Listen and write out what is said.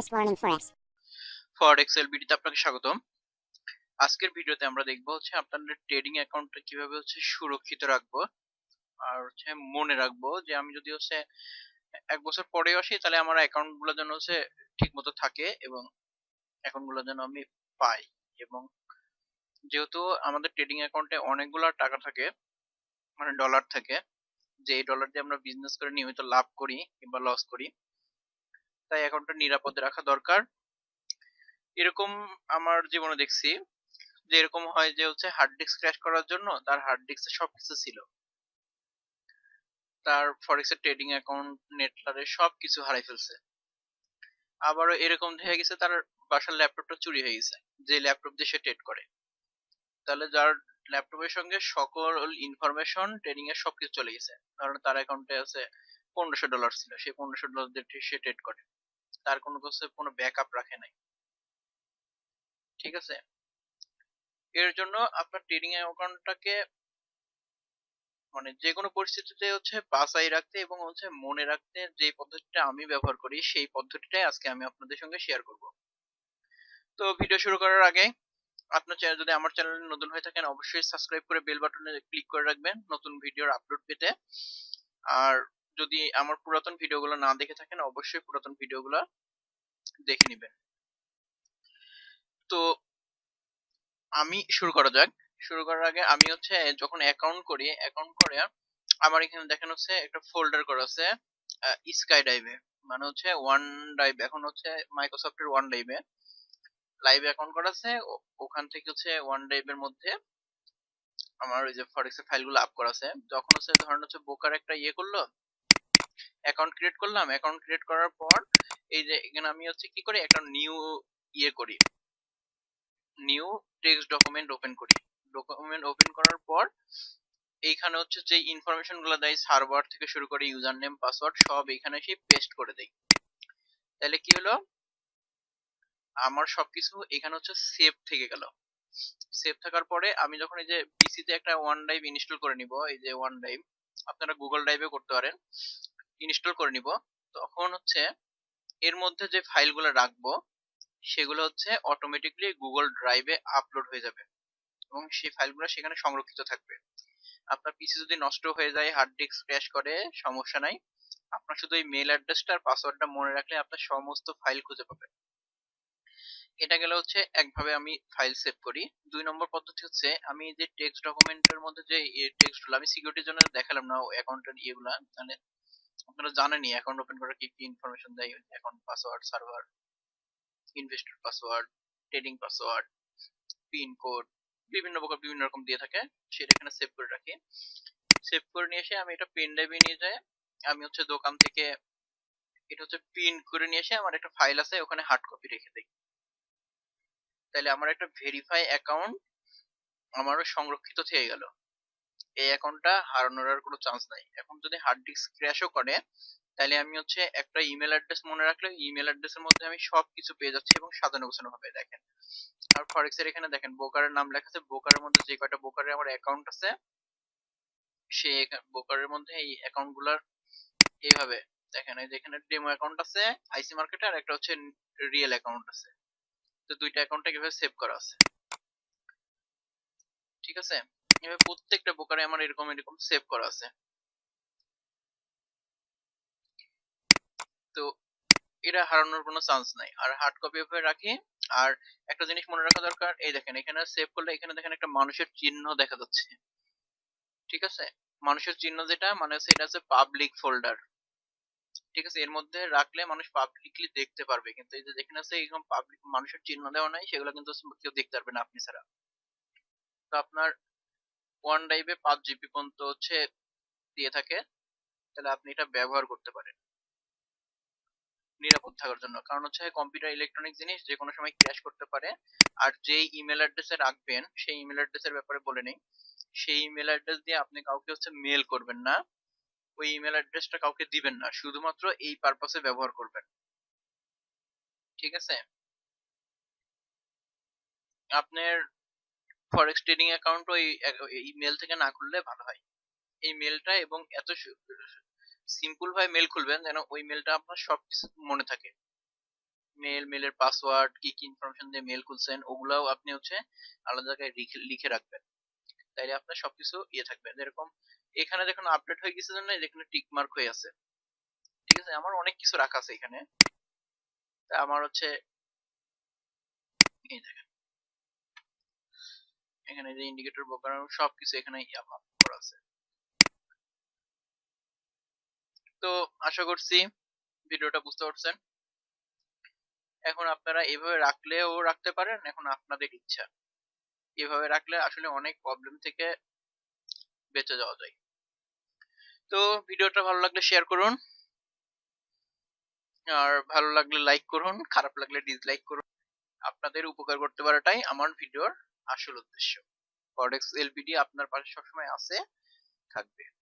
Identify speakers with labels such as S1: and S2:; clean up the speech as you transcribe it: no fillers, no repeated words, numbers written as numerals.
S1: Risk warning Forex.
S2: Forex ভিডিওতে আপনাকে স্বাগতম। আজকের ভিডিওতে আমরা দেখব হচ্ছে আপনাদের ট্রেডিং অ্যাকাউন্টটা কিভাবে হচ্ছে সুরক্ষিত রাখবো আর হচ্ছে মনে রাখবো যে আমি যদি হচ্ছে 1 বছর পরেও আসি তাহলে আমার অ্যাকাউন্ট গুলো যেন হচ্ছে ঠিকমতো থাকে এবং অ্যাকাউন্ট গুলো যেন আমি পাই। এবং যেহেতু আমাদের ট্রেডিং অ্যাকাউন্টে অনেকগুলো টাকা থাকে, মানে ডলার থাকে, যে এই ডলার দিয়ে আমরা বিজনেস করে নিয়মিত লাভ করি কিংবা লস করি, তাই অ্যাকাউন্টটা নিরাপদে রাখা দরকার। এরকম আমার জীবনে দেখছি যে এরকম হয় যে হচ্ছে হার্ড ডিস্ক ক্র্যাশ করার জন্য তার হার্ড ডিস্কে সবকিছু ছিল, তার ফরেক্স এর ট্রেডিং অ্যাকাউন্ট, নেটলারের সবকিছু হারাই ফেলছে। আবারও এরকম দেখা গেছে তার বাসার ল্যাপটপটা চুরি হয়ে গেছে, যে ল্যাপটপ দিয়ে সে ট্রেড করে। তাহলে যার ল্যাপটপের সঙ্গে সকল ইনফরমেশন ট্রেডিং এর সবকিছু চলে গেছে, কারণ তার অ্যাকাউন্টে আছে $1500 ছিল, সেই $1500 দিয়ে সে ট্রেড করে, তার কোনো ব্যাকআপ রাখে নাই। ঠিক আছে, এর জন্য আপনার ট্রেডিং অ্যাকাউন্টটাকে মানে যে কোনো পরিস্থিতিতে হচ্ছে বাঁচাই রাখতে এবং হচ্ছে মনে রাখতে যে পদ্ধতিটা আমি ব্যবহার করি, সেই পদ্ধতিটাই আজকে আমি আপনাদের সঙ্গে শেয়ার করব। তো ভিডিও শুরু করার আগে আপনার চ্যানেল যদি আমার চ্যানেলে নতুন হয়ে থাকেন অবশ্যই সাবস্ক্রাইব করে বেল বাটনে ক্লিক করে রাখবেন নতুন ভিডিওর আপলোড পেতে। আর যদি আমার পুরাতন ভিডিওগুলো না দেখে থাকেন অবশ্যই পুরাতন ভিডিওগুলো দেখে নেবেন। তো আমি শুরু করা যাক। শুরু করার আগে আমি হচ্ছে যখন অ্যাকাউন্ট করি, অ্যাকাউন্ট করে আমার এখানে দেখেন হচ্ছে একটা ফোল্ডার করা আছে স্কাই ড্রাইভে, মানে হচ্ছে ওয়ান ড্রাইভ, এখন হচ্ছে মাইক্রোসফটের ওয়ান ড্রাইভে লাইভ অ্যাকাউন্ট করা আছে। ওখান থেকে হচ্ছে ওয়ান ড্রাইভের মধ্যে আমার ওই যে ফরেক্স এর ফাইলগুলো আপ করা আছে। যখন হচ্ছে ধরেন হচ্ছে বোকার একটা ইয়ে করলো, অ্যাকাউন্ট ক্রিয়েট করলাম, অ্যাকাউন্ট ক্রিয়েট করার পর এই যে এখানে আমি হচ্ছে কি করি, একটা নিউ ইয়ে করি, নিউ টেক্সট ডকুমেন্ট ওপেন করি। ডকুমেন্ট ওপেন করার পর এইখানে হচ্ছে যে ইনফরমেশন গুলো দেয় সার্ভার থেকে শুরু করে ইউজার নেম পাসওয়ার্ড সব এখানে এসে পেস্ট করে দেই। তাহলে কি হলো, আমার সবকিছু এখানে হচ্ছে সেভ থেকে গেল। সেভ থাকার পরে আমি যখন এই যে পিসিতে একটা ওয়ান ড্রাইভ ইনস্টল করে নিব, এই যে ওয়ান ড্রাইভ আপনারা গুগল ড্রাইভে করতে পারেন, ইনস্টল করে নিব, তখন হচ্ছে এর মধ্যে যে ফাইলগুলো রাখবো সেগুলো হচ্ছে অটোমেটিকলি গুগল ড্রাইভে আপলোড হয়ে যাবে এবং সেই ফাইলগুলো সেখানে সংরক্ষিত থাকবে। আপনার পিসি যদি নষ্ট হয়ে যায়, হার্ড ডিস্ক ক্র্যাশ করে, সমস্যা নাই, আপনার শুধু এই মেল অ্যাড্রেসটা আর পাসওয়ার্ডটা মনে রাখলে আপনার সমস্ত ফাইল খুঁজে পাবেন। এটা গেলে হচ্ছে একভাবে আমি ফাইল সেভ করি। 2 নম্বর পদ্ধতি হচ্ছে আমি যে টেক্সট ডকুমেন্টের মধ্যে যে টেক্সটগুলো আমি সিকিউরিটির জন্য দেখালাম না অ্যাকাউন্টের ইয়েগুলা, মানে আপনারা জানেনই অ্যাকাউন্ট ওপেন করার কি কি ইনফরমেশন দেয়, account password, server, investor password, trading password, pin code, বিভিন্ন রকম দিয়ে থাকে, সেটা এখানে সেভ করে রাখি। সেভ করে নিয়ে এসে আমি এটা পেন ড্রাইভে নিয়ে যাই, আমি হচ্ছে দোকান থেকে এটা হচ্ছে প্রিন্ট করে নিয়ে এসে আমার একটা ফাইল আছে ওখানে হার্ড কপি রেখে দিই। তাহলে আমার একটা ভেরিফাই অ্যাকাউন্ট আমারও সংরক্ষিত থেকে গেল। এই অ্যাকাউন্টটা হারানোর আর কোনো চান্স নাই। এখন যদি হার্ড ডিস্ক ক্র্যাশও করে তাহলে আমি হচ্ছে একটা ইমেল অ্যাড্রেস মনে রাখলে ইমেল অ্যাড্রেসের মধ্যে আমি সবকিছু পেয়ে যাচ্ছি এবং সাজানো গোছানো ভাবে দেখেন। আর ফরেক্স এর এখানে দেখেন ব্রোকারের নাম লেখা আছে, ব্রোকারের মধ্যে যে কয়টা ব্রোকারের আমার অ্যাকাউন্ট আছে সেই ব্রোকারের মধ্যে এই অ্যাকাউন্ট গুলার এইভাবে দেখেন, এই যে এখানে ডেমো অ্যাকাউন্ট আছে আইসি মার্কেটে, আর একটা হচ্ছে রিয়েল অ্যাকাউন্ট আছে। তো দুইটা অ্যাকাউন্টে কিভাবে সেভ করা আছে, ঠিক আছে, এভাবে প্রত্যেকটা ব্রোকারে আমার এরকম এরকম সেভ করা আছে। তো এটা হারানোর কোনো চান্স নাই। আর হার্ড কপি ভাবে রাখি। আর একটা জিনিস মনে রাখা দরকার, এই দেখেন এখানে সেভ করলে এখানে দেখেন একটা মানুষের চিহ্ন দেখা যাচ্ছে, ঠিক আছে, মানুষের চিহ্ন যেটা মানে হচ্ছে এটা হচ্ছে পাবলিক ফোল্ডার, ঠিক আছে, এর মধ্যে রাখলে মানুষ পাবলিকলি দেখতে পারবে, কিন্তু এই যে যেখানে আছে এরকম পাবলিক মানুষের চিহ্ন দেওয়া নাই সেগুলো কিন্তু কেউ দেখতে পারবে না আপনি ছাড়া। তো আপনার ওয়ান ড্রাইভে 5 জিবি পর্যন্ত হচ্ছে দিয়ে থাকে, তাহলে আপনি এটা ব্যবহার করতে পারেন নিরাপদ থাকার জন্য, কারণ হচ্ছে কম্পিউটার ইলেকট্রনিক জিনিস যে কোনো সময় ক্র্যাশ করতে পারে। আর যেই ইমেল অ্যাড্রেসে রাখবেন সেই ইমেল অ্যাড্রেসের ব্যাপারে বলে নেই, সেই ইমেল অ্যাড্রেস দিয়ে আপনি কাউকে হচ্ছে মেল করবেন না, ওই ইমেল অ্যাড্রেসটা কাউকে দিবেন না, শুধুমাত্র এই পারপাসে ব্যবহার করবেন, ঠিক আছে। আপনার ফরেক্স ট্রেডিং অ্যাকাউন্ট ওই মেল থেকে না খুললে ভালো হয়। এই মেলটা এবং এত সিম্পল ভাবে মেল খুলবেন যেন ওই মেলটা আপনার সবকিছু মনে থাকে। মেলের পাসওয়ার্ড, কি কি ইনফরমেশন দিয়ে মেল খুলছেন, ওগুলাও আপনি হচ্ছে আলাদা জায়গায় লিখে রাখবেন। তাইলে আপনার সবকিছু থাকবে। যেরকম এখানে দেখুন আপডেট হয়ে গেছে জন্য এখানে টিক মার্ক হয়ে আছে। ঠিক আছে, আমার অনেক কিছু রাখা আছে এখানে। তা আমার হচ্ছে এই দেখেন এখানে যে ইন্ডিকেটর ব্রোকার সবকিছু এখানে করা আছে। তো আশা করছি ভিডিওটা বুঝতে পারছেন। এখন আপনারা এভাবে রাখলেও রাখতে পারেন, এখন আপনাদের ইচ্ছা। এভাবে রাখলে আসলে অনেক প্রবলেম থেকে বেঁচে যাওয়া যায়। তো ভিডিওটা ভালো লাগলে শেয়ার করুন, আর ভালো লাগলে লাইক করুন, খারাপ লাগলে ডিসলাইক করুন। আপনাদের উপকার করতে পারাটাই আমার ভিডিওর আসল উদ্দেশ্য। ফরেক্স এলপিডি আপনার পাশে সবসময় আছে, থাকবে।